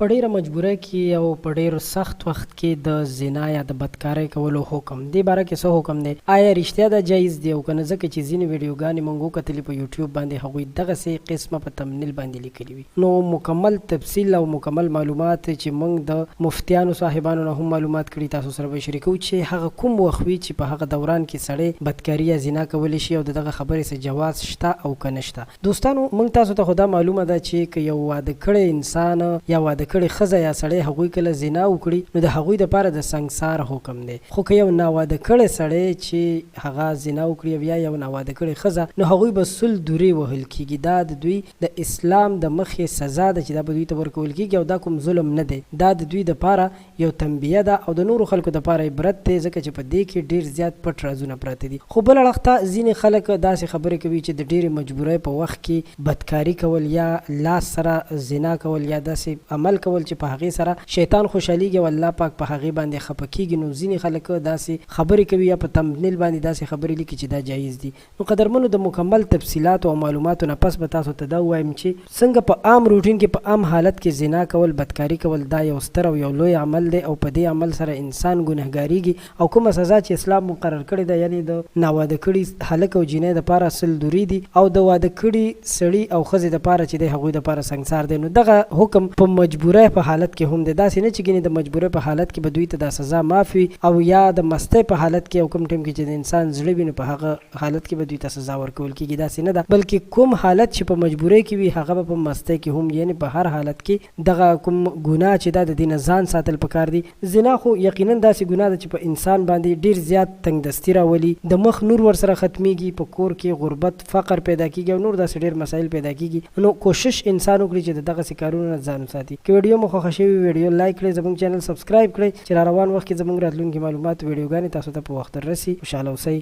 په ډیره مجبوری کې او په ډیر سخت وخت کې د زنا یا د بدکارۍ کولو حکم دی باره کې څه حکم دی آیا رښتیا دا جایز دی او کنه ځکه چې ځینې ویډیوګانې موږ وکتلې په یوټیوب باندې هغوی دغسې قسمه په تمنیل باندې لیکلي وي نو مکمل تفصیل او مکمل معلومات چې موږ د مفتیانو صاحبانو نه هم معلومات کړي تاسو سره به شریکو چې هغه کوم وخت وي چې په هغه دوران کې سړی بدکاري یا زنا کولی شي او دغه خبرې څه جواز شته او که نشته دوستانو موږ تاسو ته خو دا معلومه ده چې که یو واده کړی انسان یا واده کړی ښځه یا سړی هغوی کله زنا وکړي نو د هغوی دپاره د سنګسار حکم دی خو که یو ناواده کړی سړی چې هغه زنا وکړي او یا یو ناواده کړې ښځه نو هغوی به سل دورې وهل کېږي دا د دوی د اسلام د مخې سزا ده چې دا به دوی ته ورکول کېږي او دا کوم ظلم نه دی دا د دوی دپاره یو تنبیه ده او د نورو خلکو دپاره عبرت دی ځکه چې په دې کې ډېر زیات پټ رازونه پراته دي خو بل اړخ ته ځینې خلک داسې خبرې کوي چې د ډېرې مجبورۍ په وخت کې بدکاري کول یا لاس سره زنا کول یا داسې عمل کول چې په هغې سره شیطان خوشحالیږي او الله پاک په هغې باندې خفه کېږي نو ځینې خلک داسې خبرې کوي یا په تمنیل باندې داسې خبرې لیکي چې دا جایز دي نو قدرمنو د مکمل تفصیلاتو او معلوماتو نه پس به تاسو ته دا ووایم چې څنګه په عام روټین کې په عام حالت کې زنا کول بدکاري کول دا یو ستر او یو لوی عمل دی او په دې عمل سره انسان ګنهګاریږي او کومه سزا چې اسلام مقرر کړې ده یعنې د ناواده کړي هلک او جینۍ دپاره سل دورې دي او د واده کړي سړي او ښځې دپاره چې دی هغوی دپاره سنګسار دی نو دغه حکم په مجبورۍ په حالت کې هم دی داسې نه چې ګینې د مجبورۍ په حالت کې به دوی ته دا سزا معاف وي او یا د مستۍ په حالت کې او کوم ټیم کې چې د انسان زړه وي نو په هغه حالت کې به دوی ته سزا ورکول کېږي داسې نه ده بلکې کوم حالت چې په مجبورۍ کې وي هغه به په مستۍ کې هم یعنې په هر حالت کې دغه کوم ګناه چې دا د دې نه ځان ساتل پکار دي زنا خو یقینا داسې ګناه ده چې په انسان باندې ډېر زیات تنګدستي راولي د مخ نور ورسره ختمیږي په کور کې غربت فقر پیدا کېږي او نور داسې ډېر مسایل پیدا کېږي نو کوشش انسان وکړي چې د دغسې کارونو نه ځان وساتي که ویډیو مو خوښه شوي ویډیو لایک کړئ زموږ چینل سبسکرایب کړئ چې را روان وخت کې زموږ راتلونکي معلومات ویډیوګانې تاسو ته په وخت رسي خوشحاله اوسئ